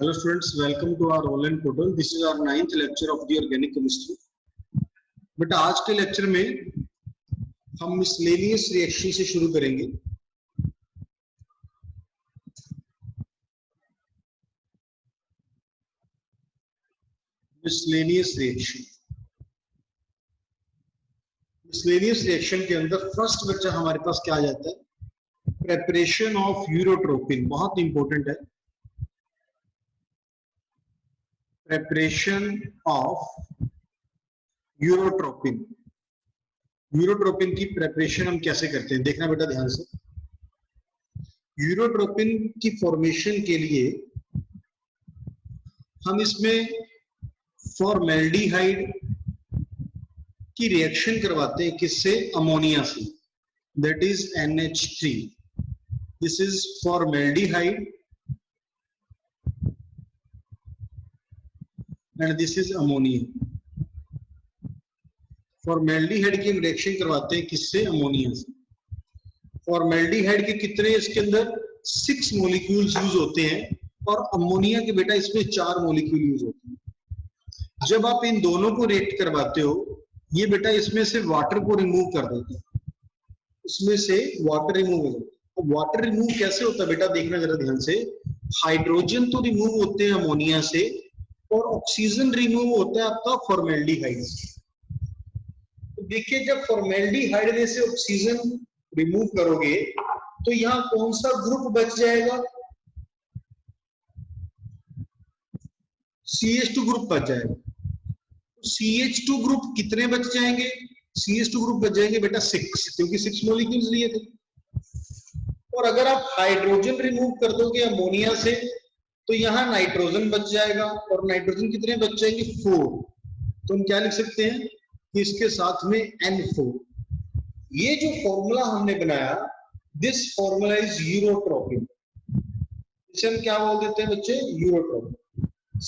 Hello students, welcome to our online portal. This is our 9th lecture of the organic chemistry. बेटा आज के lecture में हम miscellaneous reaction से शुरू करेंगे. मिसलेनियस रिएक्शन के अंदर फर्स्ट बच्चा हमारे पास क्या आ जाता है? Preparation of urotropin. बहुत इंपॉर्टेंट है. Preparation of urotropin. यूरोट्रोपिन की प्रेपरेशन हम कैसे करते हैं देखना बेटा ध्यान से. यूरोट्रोपिन की फॉर्मेशन के लिए हम इसमें फॉर्मेल्डिहाइड की रिएक्शन करवाते हैं. किससे? अमोनिया से. That is NH3. This is formaldehyde and this is ammonia. Formaldehyde की हम रिएक्शन करवाते हैं किससे? अमोनिया से. फॉर्मेल्डिहाइड के कितने इसके अंदर 6 मॉलिक्यूल्स यूज होते हैं और अमोनिया के बेटा इसमें 4 मॉलिक्यूल यूज होते हैं. जब आप इन दोनों को रिएक्ट करवाते हो ये बेटा इसमें से वाटर को रिमूव कर देते हैं. इसमें से वाटर रिमूव हो जाता है. वाटर रिमूव कैसे होता है बेटा देखना जरा ध्यान से. हाइड्रोजन तो रिमूव होते हैं अमोनिया से और ऑक्सीजन रिमूव होता है आपका फॉर्मेल्डिहाइड से. तो देखिए जब फॉर्मेल्डिहाइड में से ऑक्सीजन रिमूव करोगे तो यहां कौन सा ग्रुप बच जाएगा? CH2 ग्रुप बच जाएगा. CH2 ग्रुप कितने बच जाएंगे? CH2 ग्रुप बच जाएंगे बेटा 6, क्योंकि 6 मॉलिक्यूल्स लिए थे. और अगर आप हाइड्रोजन रिमूव कर दोगे अमोनिया से तो यहां नाइट्रोजन बच जाएगा और नाइट्रोजन कितने बच जाएंगे? 4. तो हम क्या लिख सकते हैं कि इसके साथ में N4. ये जो फॉर्मूला हमने बनाया, दिस फॉर्मूला इज यूरोट्रोपिन. इसे हम क्या बोल देते हैं बच्चे? यूरोट्रोपिन.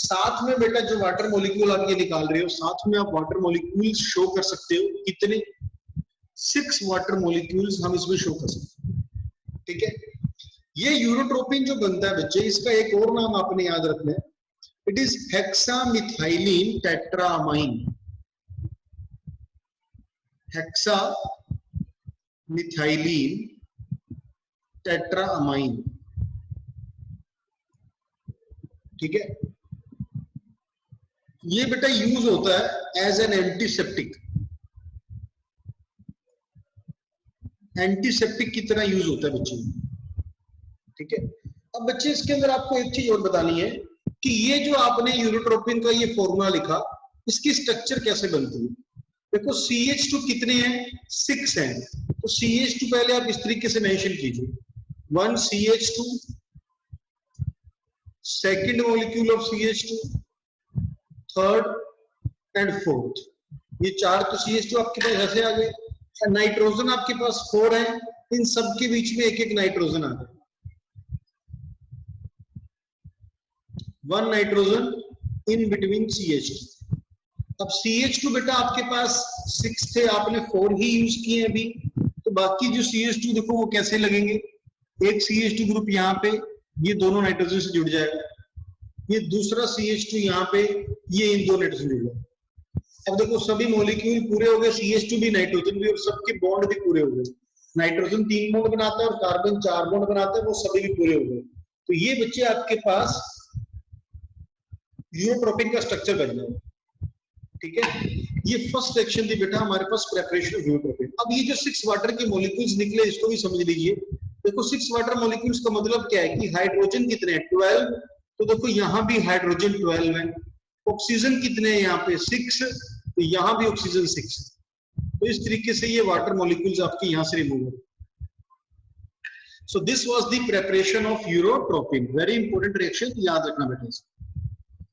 साथ में बेटा जो वाटर मॉलिक्यूल आप ये निकाल रहे हो साथ में आप वाटर मॉलिक्यूल्स शो कर सकते हो. कितने? 6 वाटर मॉलिक्यूल्स हम इसमें शो कर सकते हैं. ठीक है. ये यूरोट्रोपिन जो बनता है बच्चे इसका एक और नाम आपने याद रखना है. It is hexamethylenetetramine. Hexamethylenetetramine. ठीक है. ये बेटा यूज होता है एज एन एंटीसेप्टिक. एंटीसेप्टिक की तरह यूज होता है बच्चे. ठीक है. अब बच्चे इसके अंदर आपको एक चीज और बतानी है कि ये जो आपने यूरोट्रोपिन का ये फॉर्मूला लिखा इसकी स्ट्रक्चर कैसे बनती है. देखो CH2 कितने हैं? 6 हैं. तो CH2 पहले आप इस तरीके से मेंशन कीजिए. 1 CH2, second molecule of CH2, third and fourth. ये 4 तो CH2 आपके पास ऐसे आ गए. नाइट्रोजन आपके पास 4 है. इन सब के बीच में एक एक नाइट्रोजन आ गया. 1 नाइट्रोजन इन बिटवीन CH2. अब CH2 बेटा आपके पास 6 थे, आपने 4 ही यूज किए अभी. तो बाकी जो CH2 देखो वो कैसे लगेंगे. एक CH2 ग्रुप यहाँ पे ये दोनों नाइट्रोजन से जुड़ जाएगा. ये दूसरा CH2 यहाँ पे ये इन दो नाइट्रोजन जुड़ जाएगा. अब देखो सभी मॉलिक्यूल पूरे हो गए. CH2 भी नाइट्रोजन भी और सबके बॉन्ड भी पूरे हो गए. नाइट्रोजन 3 बॉन्ड बनाता है और कार्बन 4 बॉन्ड बनाता है. वो सभी भी पूरे हो गए. तो ये बच्चे आपके पास यूरोट्रोपिन का स्ट्रक्चर बन जाएगा. ठीक है. ये फर्स्ट सेक्शन थी बेटा हमारे पास प्रेपरेशन ऑफ यूरोट्रोपिन. अब ये जो 6 वाटर के मॉलिक्यूल्स निकले इसको भी समझ लीजिए. देखो 6 वाटर मॉलिक्यूल्स का मतलब क्या है कि हाइड्रोजन कितने हैं? 12. तो देखो यहां भी हाइड्रोजन 12 है. ऑक्सीजन कितने हैं यहाँ पे? 6. तो यहां भी ऑक्सीजन 6. तो इस तरीके से ये वाटर मॉलिक्यूल्स आपके यहां से रिमूव हो. So this was the preparation of urotropin. Very important reaction, याद रखना बेटा.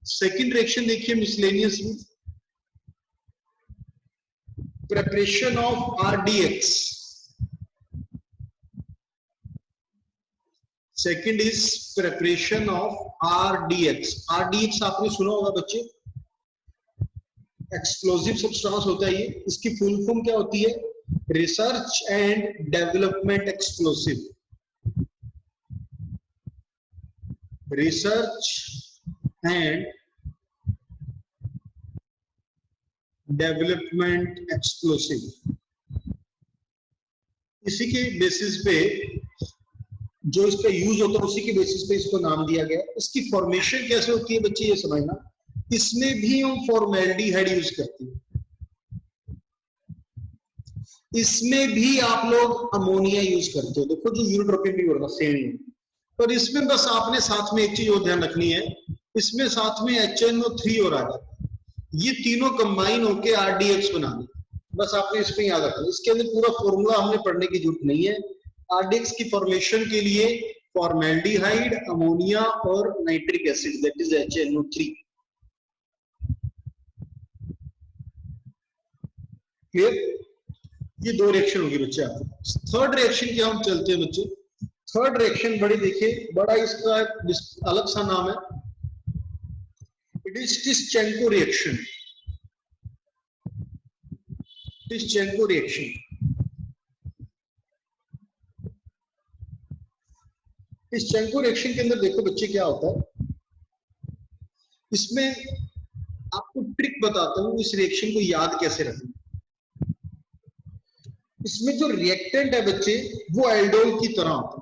सेकंड रिएक्शन देखिए मिसलेनियस में. Preparation of RDX. Second is preparation of RDX. RDX आपने सुना होगा बच्चे. एक्सप्लोसिव सब्सटेंस होता है ये. इसकी फुल फॉर्म क्या होती है? Research and development explosive. Research and development explosive. इसी के बेसिस पे जो इसका यूज होता है उसी के बेसिस पे इसको नाम दिया गया। इसकी फॉर्मेशन कैसे होती है बच्चे ये समझना, इसमें भी हम फॉर्मेल्डिहाइड यूज करते हैं, इसमें भी आप लोग अमोनिया यूज करते हो। देखो जो यूरोट्रोपिन भी होगा सेम ही, पर इसमें बस आपने साथ में एक चीज और ध्यान रखनी है, इसमें साथ में HNO3 और आ जाता है, ये तीनों कंबाइन होके RDX बना दे, बस आपने इसमें याद रखना। इसके अंदर पूरा फॉर्मूला हमने पढ़ने की जरूरत नहीं है। RDX की फॉर्मेशन के लिए फॉर्मेल्डिहाइड, अमोनिया और nitric acid that is HNO3। Clear? ये दो रिएक्शन होगी बच्चे आपको। थर्ड रिएक्शन क्या हम चलते हैं बच्चे, थर्ड रिएक्शन बड़ी देखिए, बड़ा इसका अलग सा नाम है, it is Tishchenko reaction. Tishchenko reaction, Tishchenko reaction के अंदर देखो बच्चे क्या होता है, इसमें आपको ट्रिक बताता हूं इस रिएक्शन को याद कैसे रखना। इसमें जो रिएक्टेंट है बच्चे वो एल्डोल की तरह होता है।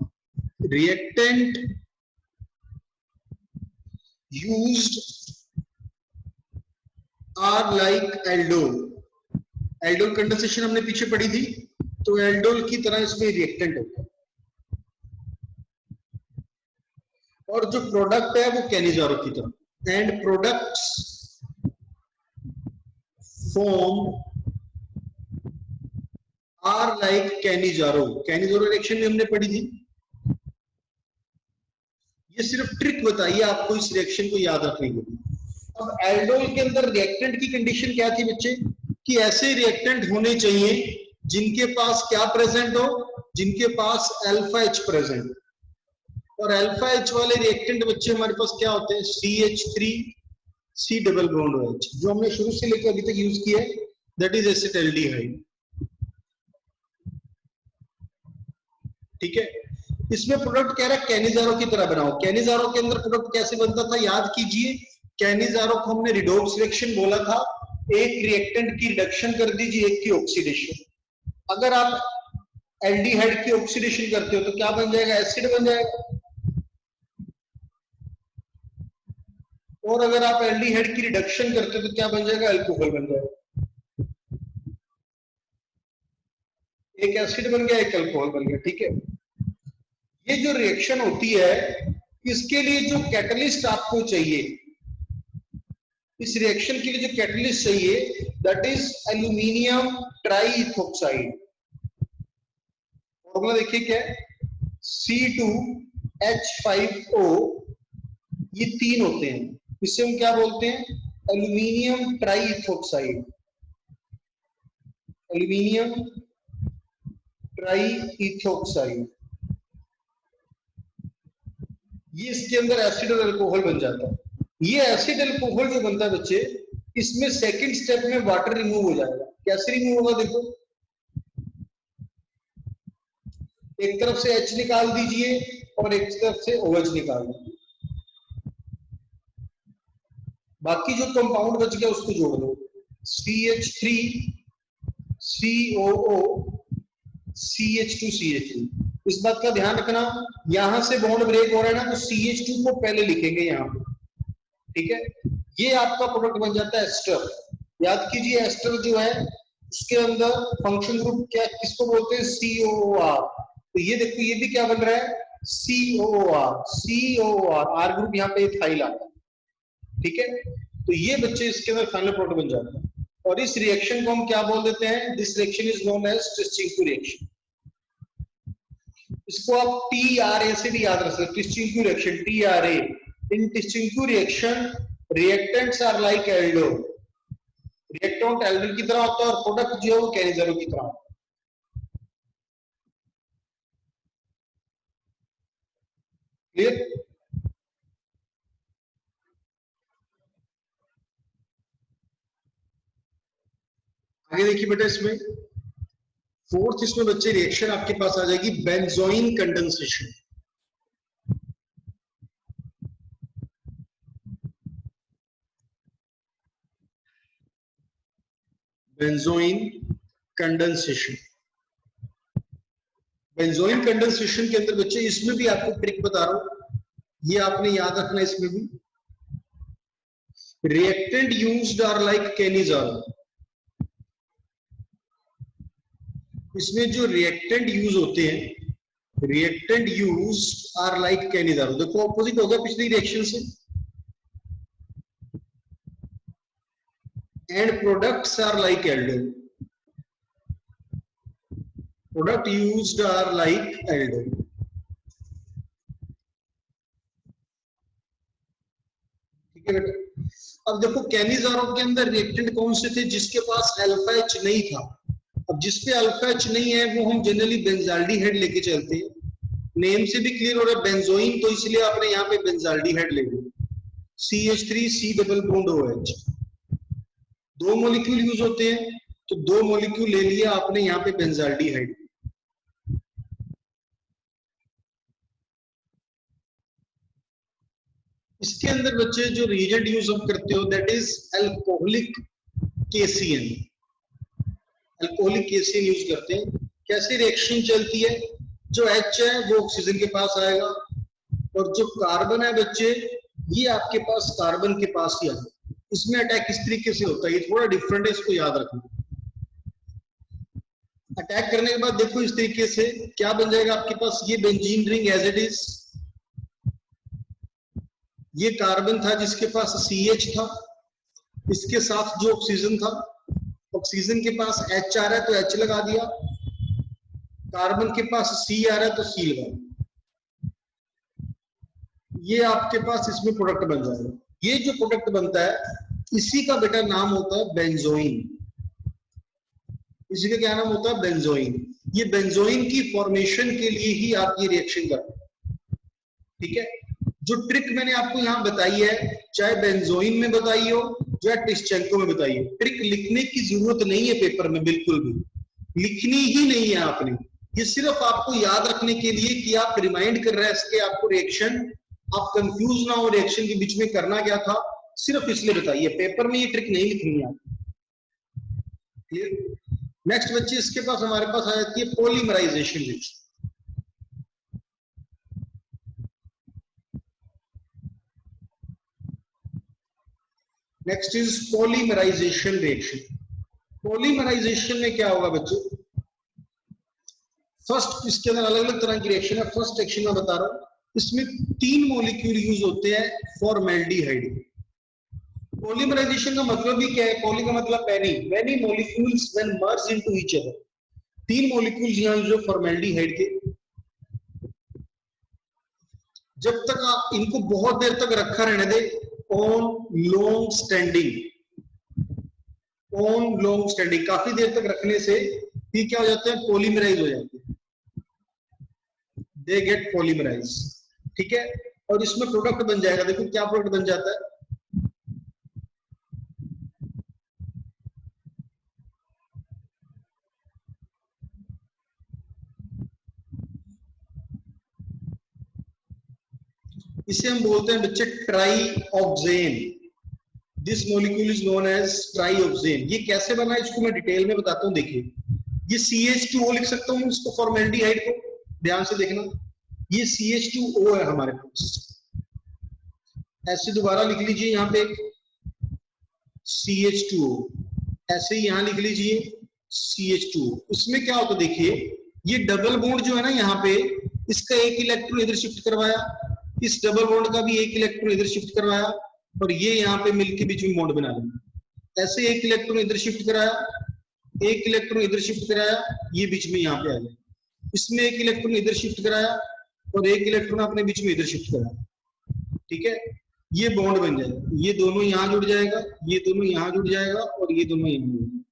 Reactant used are like aldol. Aldol condensation हमने पीछे पढ़ी थी, तो एल्डोल की तरह इसमें रिएक्टेंट होता है। और जो प्रोडक्ट है वो कैनिजारो की तरह। End products form are like Cannizzaro. Cannizzaro reaction भी हमने पढ़ी थी। ये सिर्फ ट्रिक बताइए आपको इस रिएक्शन को याद रखने के लिए। अब एल्डोल के अंदर रिएक्टेंट की कंडीशन क्या थी बच्चे, कि ऐसे रिएक्टेंट होने चाहिए जिनके पास क्या प्रेजेंट हो, जिनके पास अल्फा H प्रेजेंट। और अल्फा H वाले रिएक्टेंट बच्चे हमारे पास क्या होते हैं, CH3 C double bond OH, जो हमने शुरू से लेकर अभी तक यूज किया है, दैट इज एसिटाल्डिहाइड। ठीक है, इसमें प्रोडक्ट कह रहा है कैनिजारो की तरह बनाओ। कैनिजारो के अंदर प्रोडक्ट कैसे बनता था याद कीजिए, कैनिजारो को हमने रिडोक्स रिएक्शन बोला था, एक रिएक्टेंट की रिडक्शन कर दीजिए, एक की ऑक्सीडेशन। अगर आप एल्डिहाइड की ऑक्सीडेशन करते हो तो क्या बन जाएगा, एसिड बन जाएगा। और अगर आप एल्डिहाइड की रिडक्शन करते हो तो क्या बन जाएगा, अल्कोहल बन जाएगा। एक एसिड बन गया, एक अल्कोहल बन गया। ठीक है, ये जो रिएक्शन होती है इसके लिए जो कैटलिस्ट आपको चाहिए, इस रिएक्शन के लिए जो कैटलिस्ट चाहिए दैट इज एल्यूमिनियम ट्राइइथोक्साइड। फॉर्मूला देखिए क्या है, C2H5O, ये तीन होते हैं, इससे हम क्या बोलते हैं, एल्यूमिनियम ट्राइइथोक्साइड। एल्यूमिनियम ट्राइइथोक्साइड, ये इसके अंदर एसिड और अल्कोहल बन जाता है। ये एसिड अल्कोहल जो बनता है बच्चे, इसमें सेकंड स्टेप में वाटर रिमूव हो जाएगा। कैसे रिमूव होगा, देखो एक तरफ से H निकाल दीजिए और एक तरफ से OH निकाल दीजिए, बाकी जो कंपाउंड बच गया उसको जोड़ दो, CH3 COO CH2 CH3। इस बात का ध्यान रखना, यहां से बॉन्ड ब्रेक हो रहा है ना, तो CH2 को पहले लिखेंगे यहां पे। ठीक है, ये आपका प्रोडक्ट बन जाता है एस्टर। याद कीजिए एस्टर जो है उसके अंदर फंक्शन ग्रुप क्या किसको बोलते हैं, COOR। तो ये देखो ये भी क्या बन रहा है, COOR। COOR आर ग्रुप यहाँ पे इथाइल आता है। ठीक है, तो ये बच्चे इसके अंदर फाइनल प्रोडक्ट बन जाता है। और इस रिएक्शन को हम क्या बोल देते हैं, this reaction is known as Tishchenko reaction. इसको आप TRA से भी याद रख सकते, Tishchenko reaction, TRA। In Tishchenko reaction reactants are like aldol. Reactant aldol की तरह होता है और प्रोडक्ट जो है वो कैनिजारो की तरह होता है। क्लियर? आगे देखिए बेटा, इसमें फोर्थ, इसमें बच्चे रिएक्शन आपके पास आ जाएगी benzoin condensation. Benzoin condensation. Benzoin condensation के अंदर बच्चे इसमें भी आपको ट्रिक बता रहा हूं, ये आपने याद रखना। इसमें भी reactant used are like Cannizzaro. इसमें जो रिएक्टेंट यूज होते हैं, reactant use are like Cannizzaro. देखो ऑपोजिट हो गया पिछली रिएक्शन से। End products are like aldol. Product used are like aldol. ठीक है बेटा। अब देखो कैनिजारो के अंदर रिएक्टेंट कौन से थे जिसके पास अल्फा एच नहीं था। अब जिसपे अल्फा एच नहीं है वो हम जनरली बेंजाल्डिहाइड लेके चलते हैं। नेम से भी क्लियर हो रहा है बेंजोइन, तो इसलिए आपने यहाँ पे बेंजाल्डिहाइड ले लिया। CH3 C double bond OH। दो मॉलिक्यूल यूज होते हैं तो दो मॉलिक्यूल ले लिया आपने यहाँ पे बेंजाल्डिहाइड। इसके अंदर बच्चे जो रिएजेंट यूज हम करते हो that is alcoholic KCN। Alcoholic KCN use करते हैं। कैसी रिएक्शन चलती है, जो H है वो ऑक्सीजन के पास आएगा और जो कार्बन है बच्चे ये आपके पास कार्बन के पास ही आएगा। इसमें अटैक किस तरीके से होता है ये थोड़ा डिफरेंट है, इसको याद रखना। अटैक करने के बाद देखो इस तरीके से क्या बन जाएगा आपके पास, ये benzene ring as it is. ये कार्बन था जिसके पास CH था, इसके साथ जो ऑक्सीजन था, ऑक्सीजन के पास H आ रहा है तो H लगा दिया, कार्बन के पास C आ रहा है तो C लगा दिया। ये आपके पास इसमें प्रोडक्ट बन जाएगा। ये जो प्रोडक्ट बनता है इसी का बेटा नाम होता है बेंजोइन। इसी का क्या नाम होता है, बेंजोइन। ये बेंजोइन की फॉर्मेशन के लिए ही आप ये रिएक्शन करते हैं। ठीक है। जो ट्रिक मैंने आपको यहाँ बताई है, चाहे बेंजोइन में बताई हो चाहे टिस्चेंको में बताई हो, ट्रिक लिखने की जरूरत नहीं है पेपर में, बिल्कुल भी लिखनी ही नहीं है आपने। ये सिर्फ आपको याद रखने के लिए कि आप रिमाइंड कर रहे हैं इसके आपको रिएक्शन, आप कंफ्यूज ना हो रिएक्शन के बीच में करना क्या था, सिर्फ इसलिए बताइए। पेपर में ये ट्रिक नहीं लिखनी है आपको। क्लियर। नेक्स्ट बच्चे इसके पास हमारे पास आ जाती है polymerisation reaction. Next is polymerisation reaction. Polymerisation में क्या होगा बच्चों, फर्स्ट इसके अंदर अलग अलग तरह की रिएक्शन है। फर्स्ट रिएक्शन में बता रहा हूं, इसमें 3 मॉलिक्यूल यूज होते हैं फॉर्मेल्डिहाइड। पॉलीमराइजेशन का मतलब भी क्या है, पॉली का मतलब many molecules when merge into each other. 3 molecules यहां यूज है फॉर्मेल्डिहाइड के। जब तक आप इनको बहुत देर तक रखा रहने दे on long standing, on long standing, काफी देर तक रखने से ये क्या हो जाते हैं, पॉलीमराइज हो जाते हैं, दे गेट पॉलीमराइज। ठीक है। और इसमें प्रोडक्ट बन जाएगा, देखो क्या प्रोडक्ट बन जाता है, इसे हम बोलते हैं बच्चे trioxane. This molecule is known as trioxane. ये कैसे बना है इसको मैं डिटेल में बताता हूं। देखिए ये CH2O लिख सकता हूं इसको, फॉर्मेल्डिहाइड को ध्यान से देखना, ये CH2O है हमारे पास। ऐसे दोबारा लिख लीजिए यहाँ पे CH2O, ऐसे ही यहां लिख लीजिए CH2O। इसमें क्या होता है देखिए, ये डबल बॉन्ड जो है ना यहाँ पे, इसका एक इलेक्ट्रॉन इधर शिफ्ट करवाया, इस डबल बॉन्ड का भी एक इलेक्ट्रॉन इधर शिफ्ट करवाया और ये यहाँ पे मिलके बीच में बॉन्ड बना लिया। ऐसे एक इलेक्ट्रॉन इधर शिफ्ट कराया, एक इलेक्ट्रॉन इधर शिफ्ट कराया, ये बीच में यहाँ पे आ गया। इसमें एक इलेक्ट्रॉन इधर शिफ्ट कराया और एक इलेक्ट्रॉन अपने बीच में इधर शिफ्ट कराया। ठीक है। ये बॉन्ड बन जाएगा, ये दोनों यहाँ जुड़ जाएगा, ये दोनों यहाँ जुड़ जाएगा और ये दोनों यहाँ जुड़ जाएगा।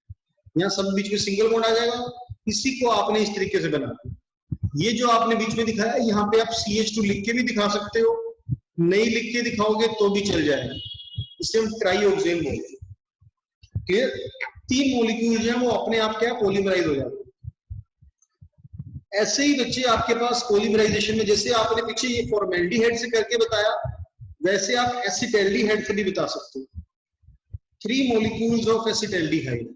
यहाँ सब बीच में सिंगल बॉन्ड आ जाएगा। इसी को आपने इस तरीके से बना, ये जो आपने बीच में दिखाया यहाँ पे आप CH2 लिख के भी दिखा सकते हो, नहीं लिख के दिखाओगे तो भी चल जाएगा। इसे हम ट्राईऑक्सेन बोलते हैं। क्लियर। 3 मॉलिक्यूल जो है वो अपने आप क्या पॉलीमराइज हो जाते हैं। ऐसे ही बच्चे आपके पास पॉलीमराइजेशन में, जैसे आपने पीछे ये फॉर्मेल्डिहाइड से करके बताया, वैसे आप एसिटाल्डिहाइड से भी बता सकते हो। 3 मॉलिक्यूल्स ऑफ एसिटाल्डिहाइड।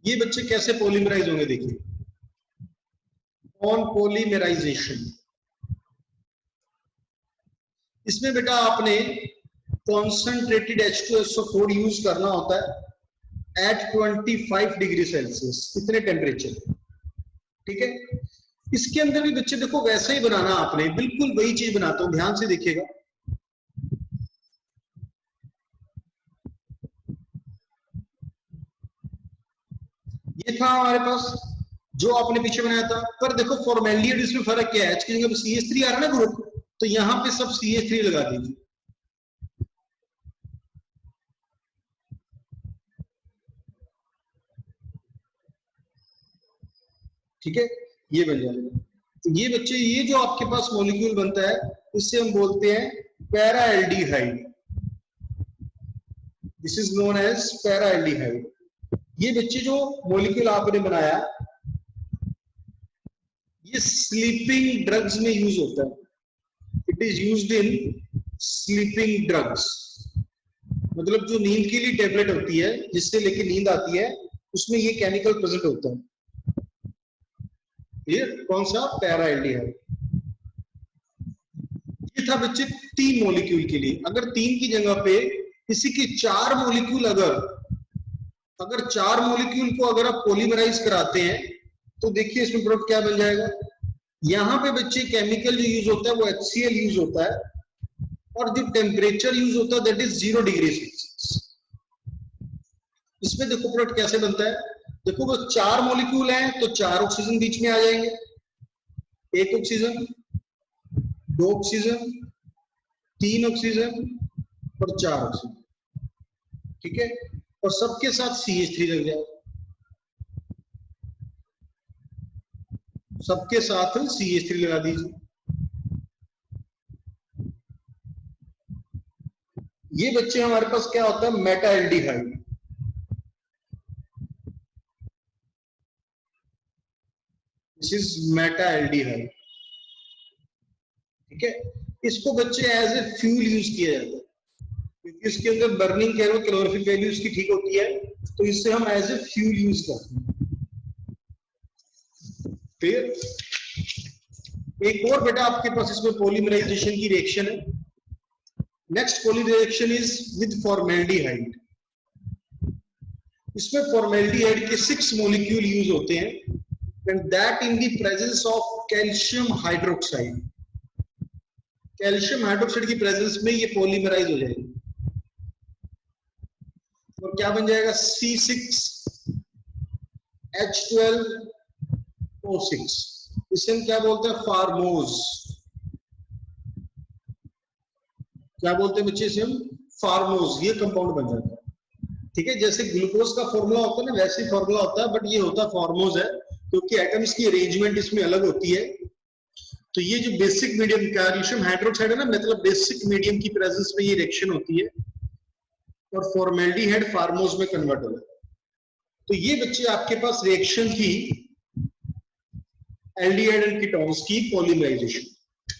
ये बच्चे कैसे पॉलीमराइज होंगे देखिए, ऑन पॉलीमराइजेशन। इसमें बेटा आपने कॉन्सेंट्रेटेड H2SO4 यूज करना होता है एट 25 डिग्री सेल्सियस, इतने टेम्परेचर, ठीक है। इसके अंदर भी बच्चे देखो वैसा ही बनाना आपने, बिल्कुल वही चीज बनाता हूं, ध्यान से देखिएगा। ये था हमारे पास जो आपने पीछे बनाया था, पर देखो फॉर्मेल्डिहाइड इसमें फर्क क्या है, H की जगह CH3 आ रहा है ना ग्रुप, तो यहां पे सब CH3 लगा दीजिए, ठीक है, ये बन जाएगा। तो ये बच्चे, ये जो आपके पास मॉलिक्यूल बनता है इससे हम बोलते हैं paraldehyde, this is known as paraldehyde. ये बच्चे जो मॉलिक्यूल आपने बनाया ये स्लीपिंग ड्रग्स में यूज होता है, it is used in sleeping drugs, मतलब जो नींद के लिए टेबलेट होती है जिससे लेके नींद आती है उसमें ये केमिकल प्रेजेंट होता है। ये कौन सा, पैरा एल्डिहाइड। ये था बच्चे 3 मॉलिक्यूल के लिए। अगर 3 की जगह पे किसी के 4 मॉलिक्यूल, अगर 4 मॉलिक्यूल को अगर आप पॉलीमराइज कराते हैं तो देखिए इसमें प्रोडक्ट क्या बन जाएगा। यहां पे बच्चे केमिकल जो यूज होता है वो HCl यूज होता है, और जो टेम्परेचर यूज होता है दैट इज 0 डिग्री सेल्सियस। इसमें देखो प्रोडक्ट कैसे बनता है, देखो वो 4 मॉलिक्यूल हैं तो 4 ऑक्सीजन बीच में आ जाएंगे, 1 ऑक्सीजन, 2 ऑक्सीजन, 3 ऑक्सीजन और 4 ऑक्सीजन, ठीक है, और सबके साथ CH3 लग जाएगा, सबके साथ CH3 लगा दीजिए। ये बच्चे हमारे पास क्या होता है, Meta aldehyde, this is Meta aldehyde, ठीक है। इसको बच्चे एज ए फ्यूल यूज किया जाता है क्योंकि इसके अंदर बर्निंग कैलोरीफिक वैल्यू इसकी ठीक होती है, तो इससे हम एज ए फ्यूल यूज करते हैं। फिर एक और बेटा आपके पास इसमें पॉलीमराइजेशन की रिएक्शन है। Next polymerisation is with formaldehyde. इसमें फॉर्मेल्डिहाइड के 6 मॉलिक्यूल यूज होते हैं, and that in the presence of calcium hydroxide. Calcium hydroxide की प्रेजेंस में ये पॉलीमराइज हो जाएगी और क्या बन जाएगा, C6H12O6। इसे हम क्या बोलते हैं, फार्मोज। क्या बोलते हैं बच्चे, इसे हम फार्मोज, ये कंपाउंड बन जाता है, ठीक है। जैसे ग्लूकोज का फॉर्मूला होता है ना वैसे फॉर्मूला होता है, बट ये होता है फार्मोज है क्योंकि एटम्स की अरेंजमेंट इसमें अलग होती है। तो ये जो बेसिक मीडियम कैल्शियम हाइड्रोक्साइड है ना, मतलब बेसिक मीडियम की प्रेजेंस में ये रिएक्शन होती है और फॉर्मेल्डिहाइड फार्मोज में कन्वर्ट हो जाता है। तो ये बच्चे आपके पास रिएक्शन थी एल्डिहाइड एंड कीटोन्स की पॉलीमराइजेशन।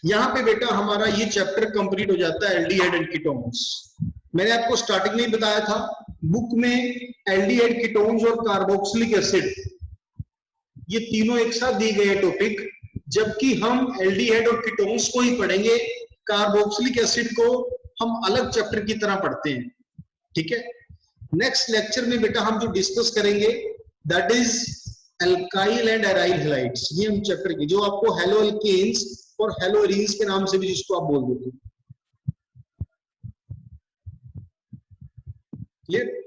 यहां पे बेटा हमारा ये चैप्टर कंप्लीट हो जाता है एल्डिहाइड एंड कीटोन्स। मैंने आपको स्टार्टिंग में ही बताया था बुक में एल्डिहाइड, कीटोन्स और कार्बोक्सिलिक एसिड ये तीनों एक साथ दिए गए टॉपिक, जबकि हम एल्डिहाइड और कीटोन्स को ही पढ़ेंगे, कार्बोक्सिलिक एसिड को हम अलग चैप्टर की तरह पढ़ते हैं, ठीक है। नेक्स्ट लेक्चर में बेटा हम जो डिस्कस करेंगे that is alkyl and aryl halides. ये हम चैप्टर की जो आपको हेलो एल्केन्स और हेलो एरीन्स के नाम से भी जिसको आप बोल देते हैं, क्लियर।